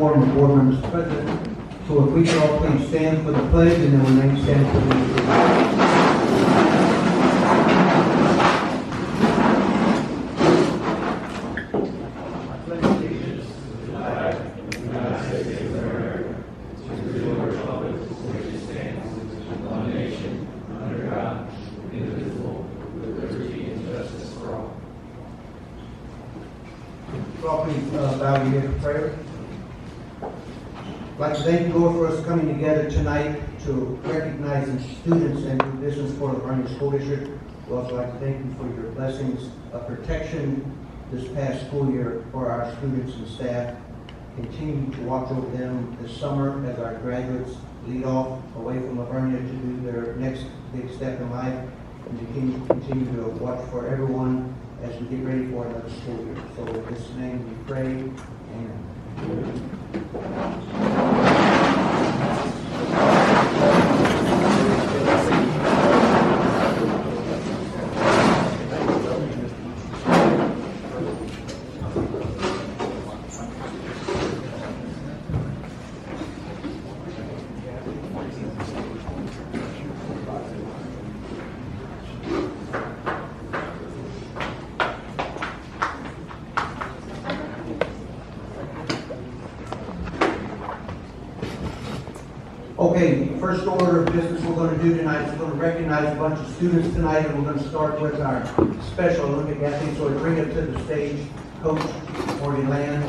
quorum of board members present. So if we could all please stand for the pledge and then remain standing for the bow your head for prayer. I'd like to thank you, Lord, for us coming together tonight to recognize the students and do business for the Vernia School District. We'd also like to thank you for your blessings of protection this past school year for our students and staff. Continue to watch over them this summer as our graduates lead off away from Vernia to do their next big step in life, and to continue to watch for everyone as we get ready for another school year. So in this name we pray. Amen. Okay, first order of business we're going to do tonight is we're going to recognize a bunch of students tonight, and we're going to start with our Special Olympic athletes. So we bring it to the stage, Coach Morgan Land,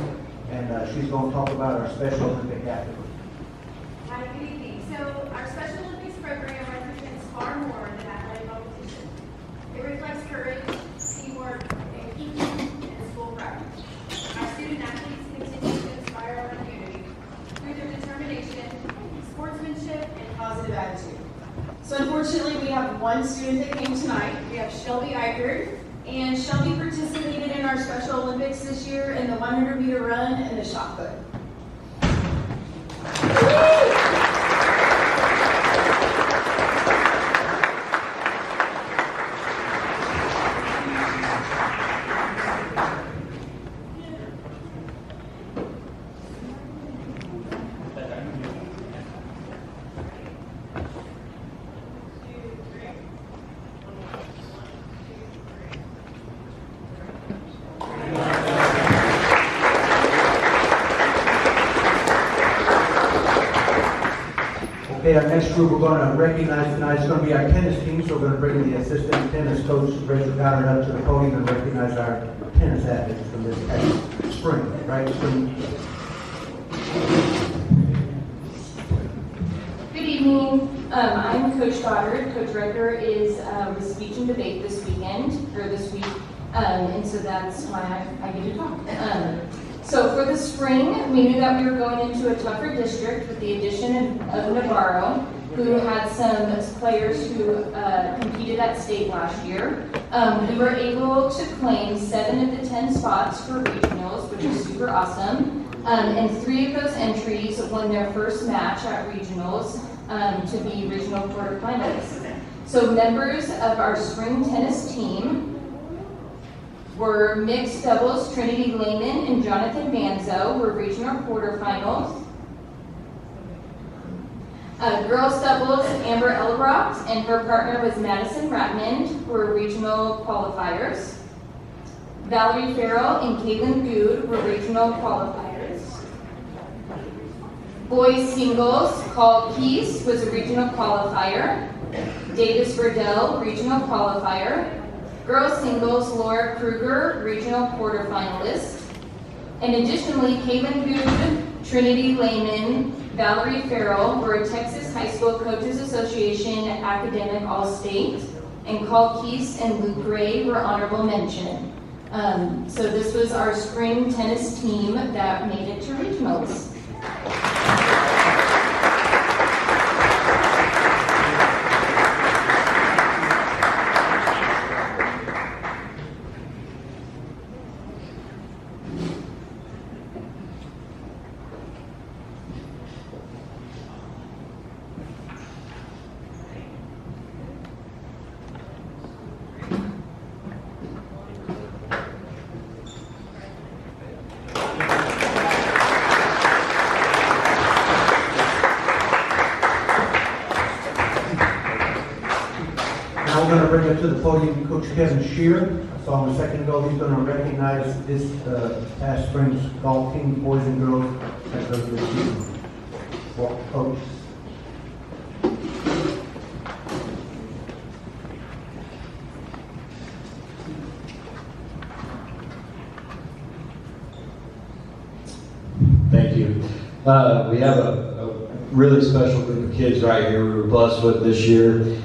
and she's going to talk about our Special Olympic athletes. Hi, good evening. So our Special Olympics program represents far more than athletic competition. It reflects courage, teamwork, and teamwork and school pride. Our student athletes continue to inspire our community through their determination, sportsmanship, and positive attitude. So unfortunately, we have one student that came tonight. We have Shelby Eichert, and Shelby participated in our Special Olympics this year in the 100-meter run and the shot put. Okay, our next group we're going to recognize tonight is going to be our tennis team. So we're going to bring the assistant tennis coach, Rachel Goddard, up to the podium and recognize our tennis athletes from this past spring, right? Good evening. I'm Coach Goddard. Coach Riker is with speech and debate this week, and so that's why I get to talk. So for the spring, we knew that we were going into a tougher district with the addition of Navarro, who had some players who competed at state last year. We were able to claim 7 of the 10 spots for regionals, which is super awesome. And 3 of those entries won their first match at regionals to be regional quarterfinalists. So members of our spring tennis team were mixed doubles Trinity Lehman and Jonathan Manzo were regional quarterfinals. Girls doubles Amber Elrock and her partner was Madison Ratmond were regional qualifiers. Valerie Farrell and Caitlin Good were regional qualifiers. Boys singles, Carl Keese was a regional qualifier. Davis Verdell, regional qualifier. Girls singles, Laura Kruger, regional quarterfinalist. And additionally, Caitlin Good, Trinity Lehman, Valerie Farrell were a Texas High School Coaches Association Academic All-State. And Carl Keese and Luke Gray were honorable mention. So this was our spring tennis team that made it to regionals. going to bring up to the podium Coach Kevin Shear. I saw him a second ago. He's going to recognize this past spring's golf team, boys and girls, that goes this season. Well, Coach. Thank you. We have a really special group of kids right here we were blessed with this year.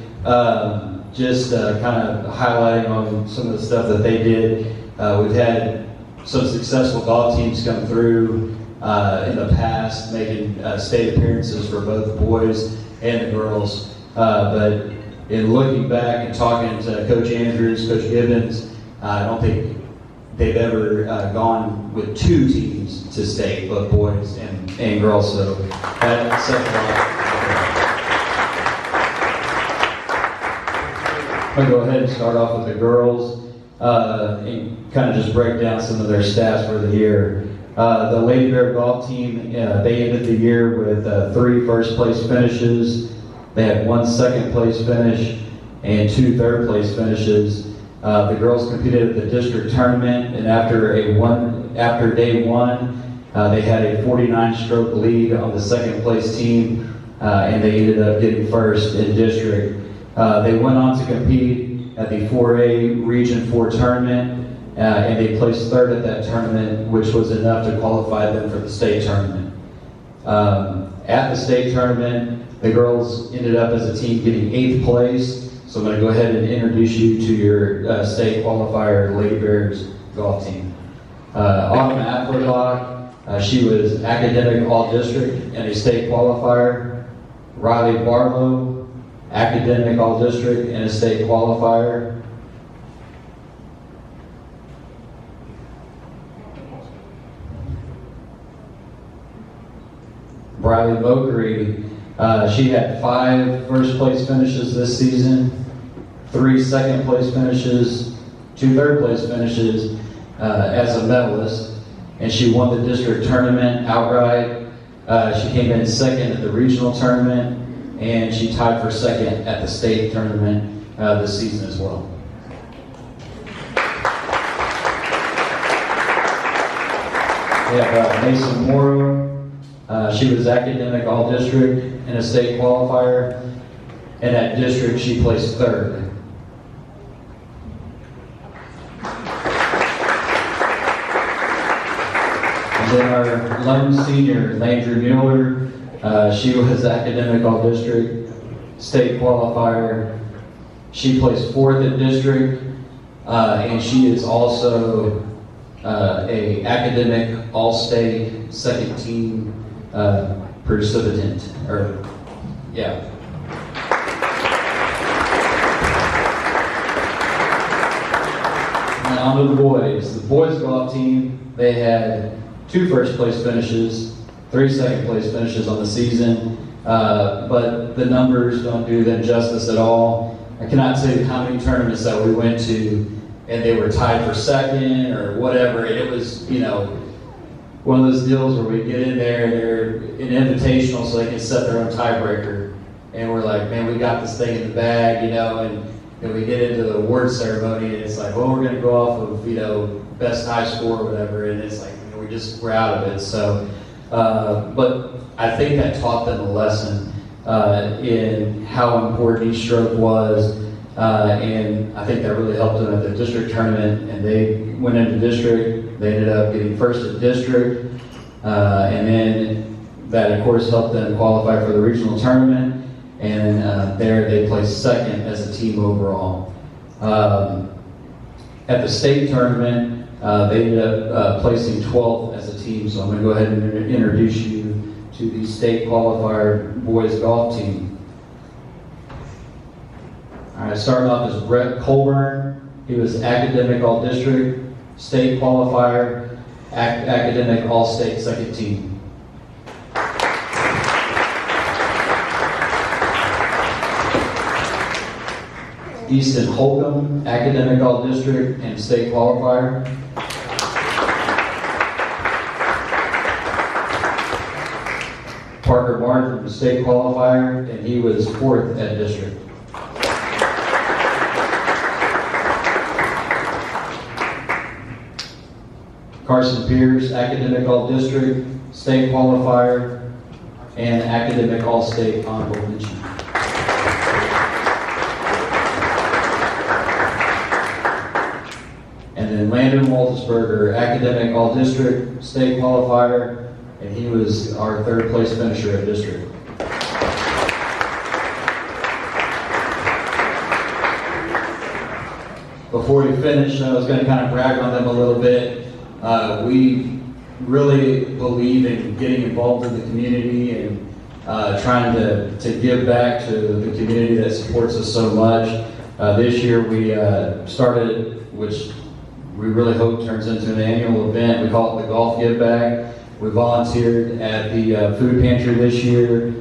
Just kind of highlighting on some of the stuff that they did. We've had some successful golf teams come through in the past, making state appearances for both the boys and the girls. But in looking back and talking to Coach Andrews, Coach Gibbons, I don't think they've ever gone with two teams to state, both boys and girls. So that says a lot. I'm going to go ahead and start off with the girls and kind of just break down some of their stats for the year. The Lady Bear golf team, they ended the year with 3 first place finishes. They had 1 second place finish and 2 third place finishes. The girls competed at the district tournament, and after day one, they had a 49-stroke lead on the second place team, and they ended up getting first in district. They went on to compete at the 4A Region 4 tournament, and they placed 3rd at that tournament, which was enough to qualify them for the state tournament. At the state tournament, the girls ended up as a team getting 8th place. So I'm going to go ahead and introduce you to your state qualifier, Lady Bears golf team. Autumn Afflerbach, she was academic all-district and a state qualifier. Riley Barlow, academic all-district and a state qualifier. Briley Mokery, she had 5 first place finishes this season, 3 second place finishes, 2 third place finishes as a medalist, and she won the district tournament outright. She came in 2nd at the regional tournament, and she tied for 2nd at the state tournament this season as well. We have Mason Morrow. She was academic all-district and a state qualifier, and at district she placed 3rd. And then our lone senior, Landry Mueller, she was academic all-district, state qualifier. She placed 4th at district, and she is also a academic all-state second team precipitant, or yeah. And on to the boys. The boys golf team, they had 2 first place finishes, 3 second place finishes on the season, but the numbers don't do them justice at all. I cannot tell you how many tournaments that we went to and they were tied for 2nd or whatever. It was, you know, one of those deals where we get in there and they're an invitational so they can set their own tiebreaker. And we're like, man, we got this thing in the bag, you know, and we get into the award ceremony and it's like, well, we're going to go off of, you know, best high score or whatever. And it's like, you know, we're out of it. So, but I think that taught them a lesson in how important each stroke was. And I think that really helped them at the district tournament, and they went into district. They ended up getting 1st at district, and then that of course helped them qualify for the regional tournament, and there they placed 2nd as a team overall. At the state tournament, they ended up placing 12th as a team, so I'm going to go ahead and introduce you to the state qualifier boys golf team. All right, starting off as Brett Colburn. He was academic all-district, state qualifier, academic all-state second team. Easton Holcomb, academic all-district and state qualifier. Parker Martin, state qualifier, and he was 4th at district. Carson Pierce, Academic All-District, State Qualifier, and Academic All-State Honorable Mention. And then Landon Waltersberger, Academic All-District, State Qualifier, and he was our third place finisher at district. Before we finish, I was going to kind of brag on them a little bit. We really believe in getting involved in the community and trying to give back to the community that supports us so much. This year we started, which we really hope turns into an annual event. We call it the Golf Give Back. We volunteered at the food pantry this year,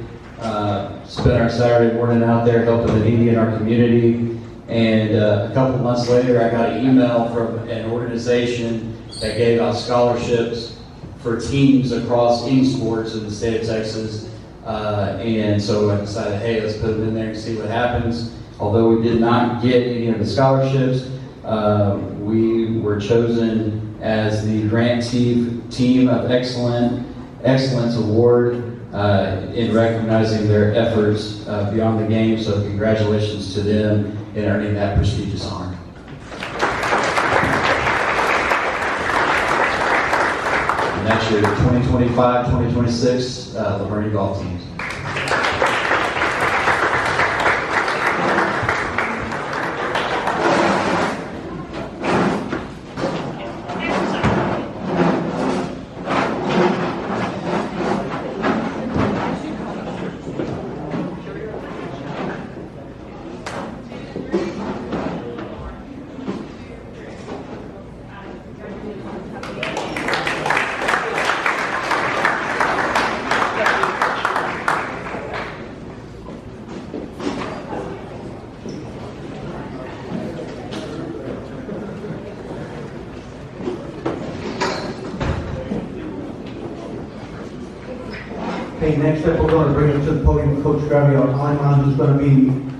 spent our Saturday morning out there helping the needy in our community. And a couple months later, I got an email from an organization that gave out scholarships for teams across any sports in the state of Texas. And so I decided, hey, let's put them in there and see what happens. Although we did not get any of the scholarships, we were chosen as the Grantee Team of Excellence Award in recognizing their efforts beyond the game. So congratulations to them in earning that prestigious honor. And that's your 2025-2026 Vernia golf teams. Okay, next up, we're going to bring up to the podium Coach Vernia ISD, who's going to be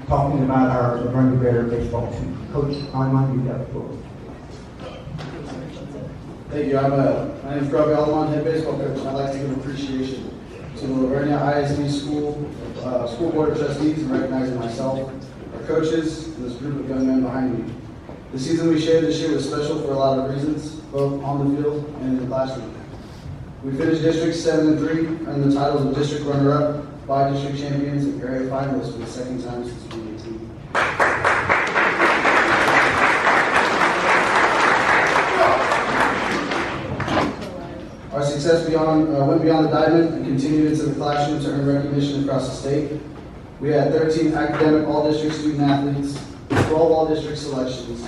talking about our Vernia Bear baseball team. Coach ISD, you've got the floor. Thank you. My name is Vernia ISD, head baseball coach, and I'd like to give appreciation to the Vernia ISD School Board of Trustees in recognizing myself, our coaches, and this group of young men behind me. The season we shared this year was special for a lot of reasons, both on the field and in the classroom. We finished District 7-3, earned the titles of District Runner-Up, by-district champions, and area finalists for the second time since 2018. Our success went beyond the diamond and continued into the classroom to earn recognition across the state. We had 13 academic all-district student athletes, 12 all-district selections,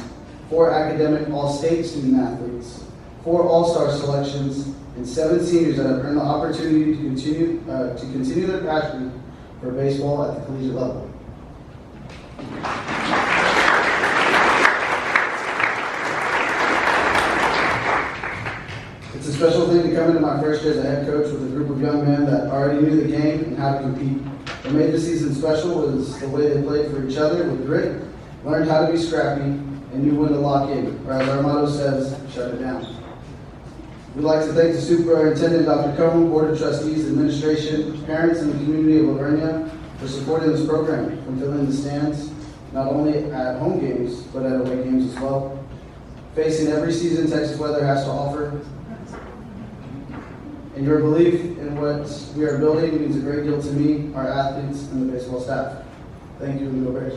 4 academic all-state student athletes, 4 all-star selections, and 7 seniors that have earned the opportunity to continue their passion for baseball at the collegiate level. It's a special thing to come into my first year as a head coach with a group of young men that already knew the game and how to compete. What made the season special was the way they played for each other with grit, learned how to be scrappy, and knew when to lock in, or as our motto says, shut it down. We'd like to thank the Superintendent, Dr. Cohn, Board of Trustees, Administration, parents, and the community of Vernia for supporting this program, from filling the stands, not only at home games, but at away games as well. Facing every season Texas weather has to offer. And your belief in what we are building means a great deal to me, our athletes, and the baseball staff. Thank you, and go Bears.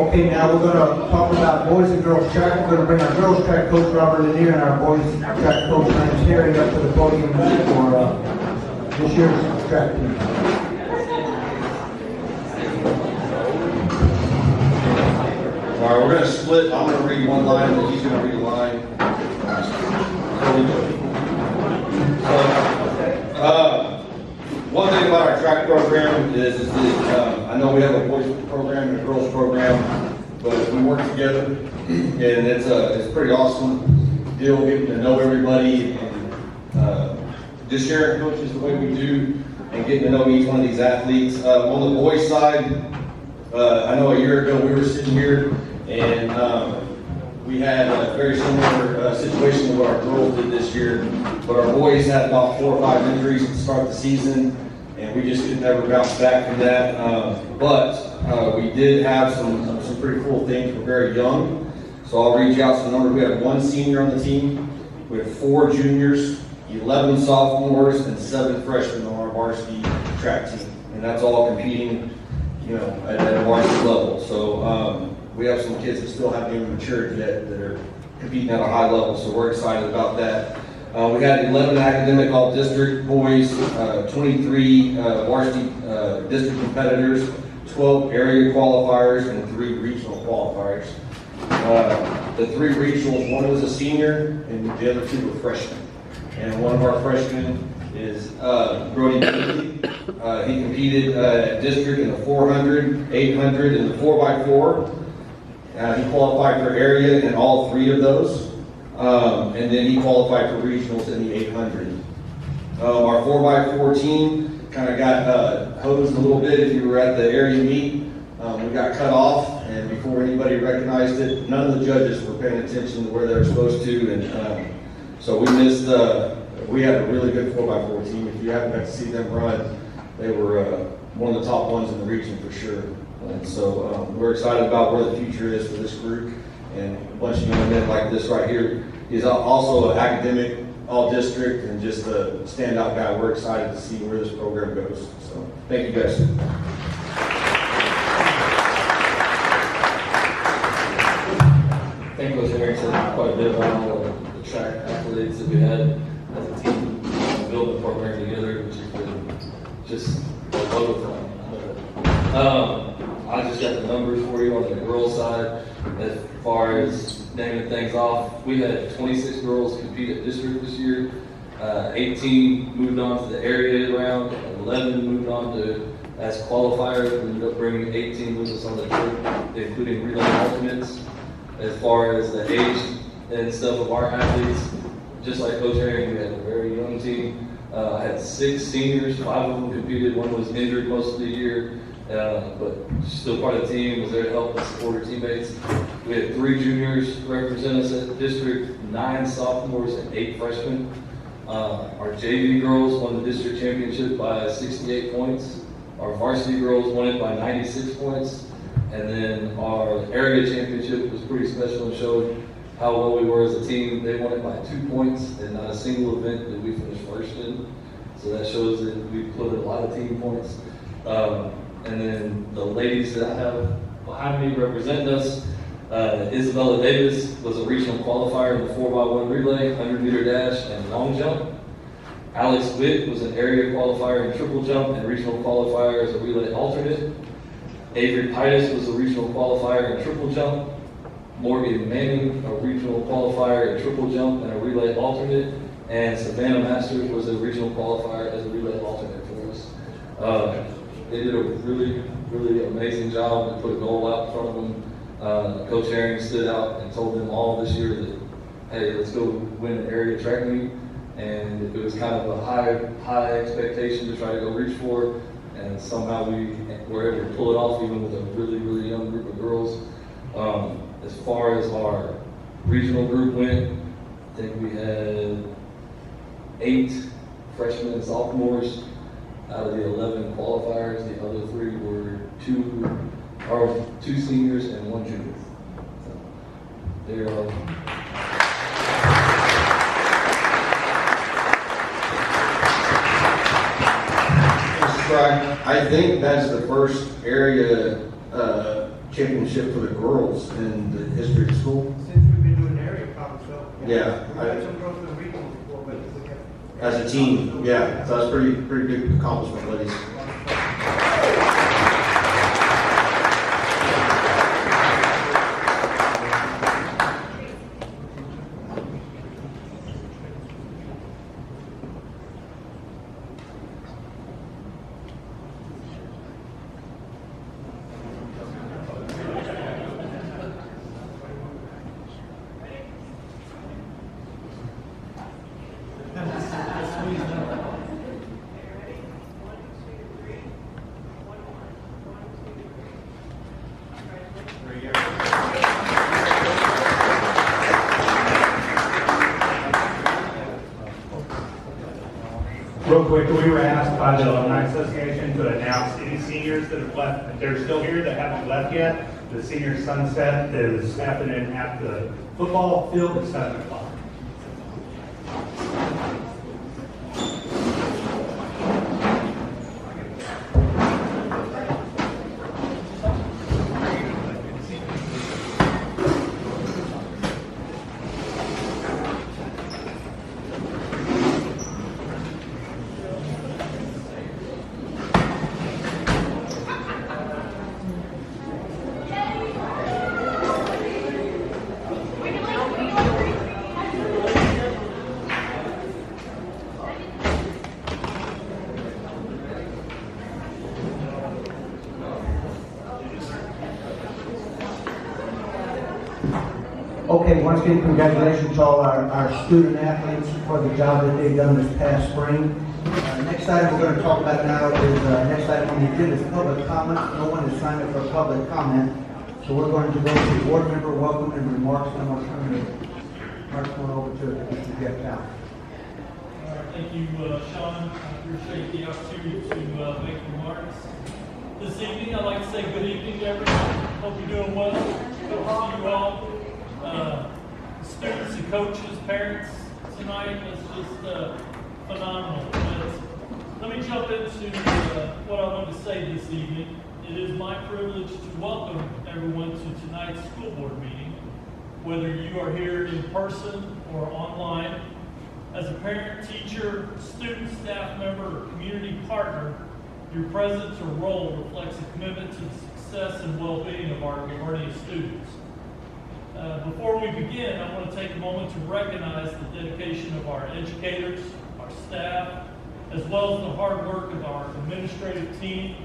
Okay, now we're gonna talk about boys and girls track. We're gonna bring our girls track coach Robert Lanier and our boys track coach Lance Terry up to the podium for this year's track team. All right, we're gonna split. I'm gonna read one line, and he's gonna read a line. One thing about our track program is that I know we have a boys program and a girls program, but we work together, and it's a pretty awesome deal getting to know everybody and just sharing coaches the way we do and getting to know each one of these athletes. On the boys side, I know a year ago we were sitting here and we had a very similar situation to what our girls did this year, but our boys had about 4 or 5 injuries to start the season, and we just could never bounce back from that. But we did have some pretty cool things. We're very young, so I'll read you out some numbers. We have 1 senior on the team, we have 4 juniors, 11 sophomores, and 7 freshmen on our varsity track team, and that's all competing, you know, at a varsity level. So we have some kids that still haven't even matured yet that are competing at a high level, so we're excited about that. We had 11 academic all-district boys, 23 varsity district competitors, 12 area qualifiers, and 3 regional qualifiers. The 3 regionals, 1 was a senior, and the other 2 were freshmen. And one of our freshmen is Brody Bailey. He competed at district in the 400, 800, and the 4x4. He qualified for area in all 3 of those. And then he qualified for regionals in the 800. Our 4x4 team kind of got hosed a little bit. If you were at the area meet, we got cut off, and before anybody recognized it, none of the judges were paying attention to where they were supposed to, and so we missed. We had a really good 4x4 team. If you haven't got to see them run, they were one of the top ones in the region for sure. And so we're excited about where the future is for this group, and a bunch of young men like this right here. He's also an academic all-district and just a standout guy. We're excited to see where this program goes. So thank you guys. I think Coach Aaron said quite a bit about the track athletes that we had as a team, building the program together, which has been just a lot of fun. I just got the numbers for you on the girls' side. As far as naming things off, we had 26 girls compete at district this year. 18 moved on to the area round. 11 moved on to as qualifiers. We ended up bringing 18 with us on the trip, including relay alternates. As far as the age and stuff of our athletes, just like Coach Aaron, we had a very young team. I had 6 seniors, 5 of them competed. 1 was injured most of the year. But still part of the team, was there to help and support our teammates. We had 3 juniors represent us at the district, 9 sophomores, and 8 freshmen. Our JV girls won the district championship by 68 points. Our varsity girls won it by 96 points. And then our area championship was pretty special and showed how well we were as a team. They won it by 2 points, and not a single event did we finish first in. So that shows that we put a lot of team points. And then the ladies that I have behind me represent us. Isabella Davis was a regional qualifier in the 4x1 relay, 100-meter dash, and long jump. Alex Witt was an area qualifier in triple jump and regional qualifier as a relay alternate. Avery Pitus was a regional qualifier in triple jump. Morgan Manning, a regional qualifier in triple jump and a relay alternate. And Savannah Masters was a regional qualifier as a relay alternate for us. They did a really, really amazing job to put a goal out in front of them. Coach Aaron stood out and told them all this year that, hey, let's go win an area track meet. And it was kind of a high expectation to try to go reach for. And somehow we were able to pull it off even with a really, really young group of girls. As far as our regional group went, I think we had 8 freshmen and sophomores out of the 11 qualifiers. The other 3 were 2 seniors and 1 junior. So there I think that's the first area championship for the girls in the history of school. Since we've been doing area, probably so. Yeah, We've had some growth in the regional before, but we have. As a team, yeah, so that's pretty big accomplishment, ladies. Real quick, we were asked by the Alumni Association to announce any seniors that have left, if they're still here that haven't left yet. The senior sunset is happening at the football field at 7 o'clock. Okay, once again, congratulations to all our student athletes for the job that they've done this past spring. Next item we're going to talk about now is, next item on the agenda is public comment. No one has signed up for public comment, so we're going to go to board member welcome and remarks, and I'm going to turn the microphone over to Mr. Jeff Town. Thank you, Sean. I appreciate the opportunity to make remarks. This evening, I'd like to say good evening to everyone. Hope you're doing well. Good to see you all. Students and coaches, parents tonight was just phenomenal. But let me jump into what I want to say this evening. It is my privilege to welcome everyone to tonight's school board meeting, whether you are here in person or online. As a parent, teacher, student, staff member, or community partner, your presence or role reflects a commitment to the success and well-being of our Vernia students. Before we begin, I want to take a moment to recognize the dedication of our educators, our staff, as well as the hard work of our administrative team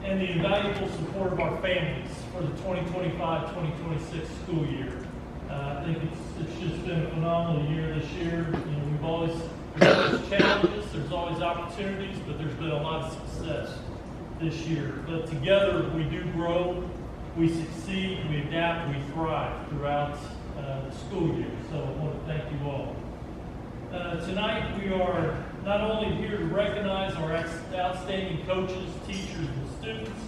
and the invaluable support of our families for the 2025-2026 school year. I think it's just been a phenomenal year this year. There's always challenges, there's always opportunities, but there's been a lot of success this year. But together we do grow, we succeed, we adapt, we thrive throughout the school year. So I want to thank you all. Tonight we are not only here to recognize our outstanding coaches, teachers, and students,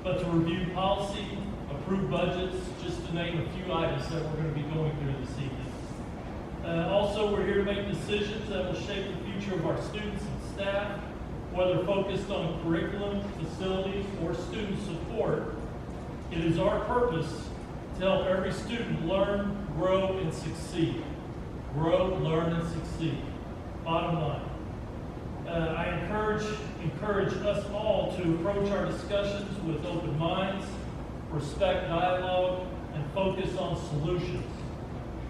but to review policy, approve budgets, just to name a few items that we're going to be going through this evening. Also, we're here to make decisions that will shape the future of our students and staff, whether focused on curriculum, facilities, or student support. It is our purpose to help every student learn, grow, and succeed. Grow, learn, and succeed. Bottom line. I encourage us all to approach our discussions with open minds, respect dialogue, and focus on solutions.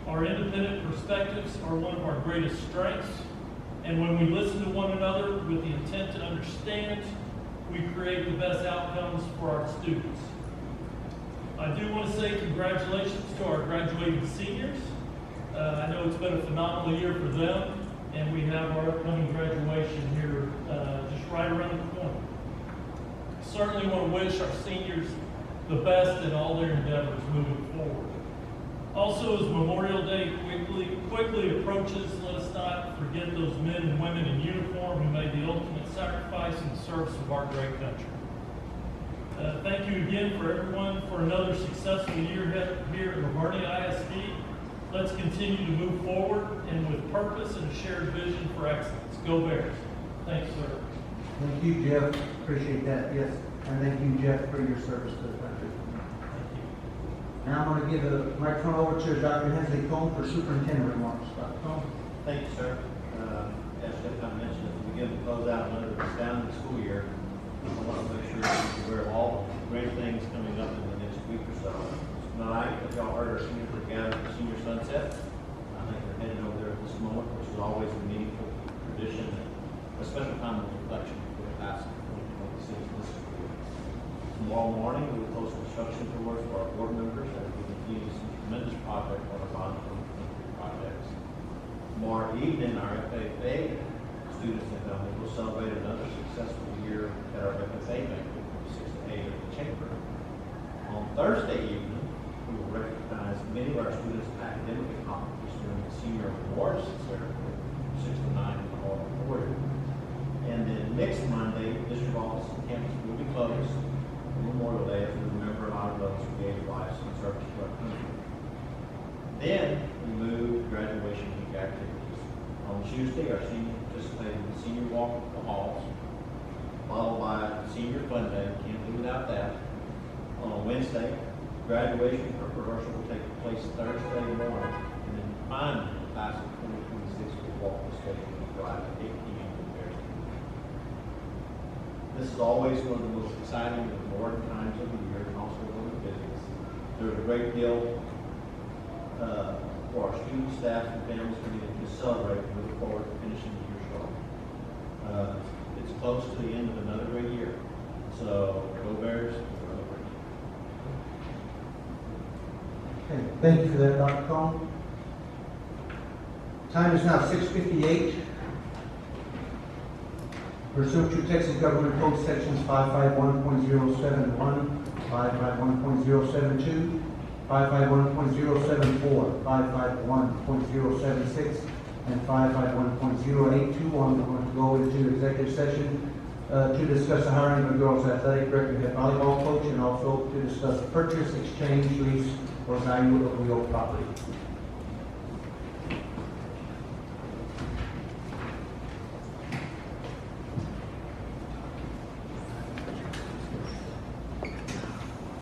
Our independent perspectives are one of our greatest strengths, and when we listen to one another with the intent to understand, we create the best outcomes for our students. I do want to say congratulations to our graduating seniors. I know it's been a phenomenal year for them, and we have our upcoming graduation here just right around the corner. Certainly want to wish our seniors the best in all their endeavors moving forward. Also, as Memorial Day quickly approaches, let us not forget those men and women in uniform who made the ultimate sacrifice in service of our great country. Thank you again for everyone for another successful year here at Vernia ISD. Let's continue to move forward and with purpose and a shared vision for excellence. Go Bears. Thanks, sir. Thank you, Jeff. Appreciate that, yes. And thank you, Jeff, for your service to the country. Now I'm going to give the microphone over to Dr. Hensley Combs for superintendent remarks. Dr. Combs? Thank you, sir. As Jeff kind of mentioned, as we begin to close out another astounding school year, I want to make sure that you're aware of all the great things coming up in the next week or so. Tonight, as y'all heard, our seniors are gathered for senior sunset. I think they're headed over there at this moment, which is always a meaningful tradition, and a special time of reflection for the past 2026 this school year. Tomorrow morning, we will host construction tours for our board members as we continue some tremendous project on our bond projects. Tomorrow evening, our FFA students and families will celebrate another successful year at our FFA banquet from 6 to 8 at the chamber. On Thursday evening, we will recognize many of our students' academic accomplishments during the senior awards ceremony from 6 to 9 in the hall auditorium. And then next Monday, district office and campus will be closed on Memorial Day as we remember a lot of those who gave lives in service to our country. Then we move to graduation week activities. On Tuesday, our seniors participate in the senior walk of the halls, followed by senior fun day. Can't do without that. On Wednesday, graduation rehearsal will take place Thursday morning, and then finally, the class of 2026 will walk the stage and drive at 8 p.m. to Thursday. This is always one of the most exciting and important times of the year, and also one of the busiest. There's a great deal for our students, staff, and families to celebrate, and we look forward to finishing the year strong. It's close to the end of another great year, so go Bears. Okay, thank you for that, Dr. Combs. Time is now 6:58. Pursuant to Texas Government Code Sections 551.071, 551.072, 551.074, 551.076, and 551.082. I'm going to go into executive session to discuss the hiring of a girls' athletic director, head volleyball coach, and also to discuss purchase, exchange, lease, or value of real property.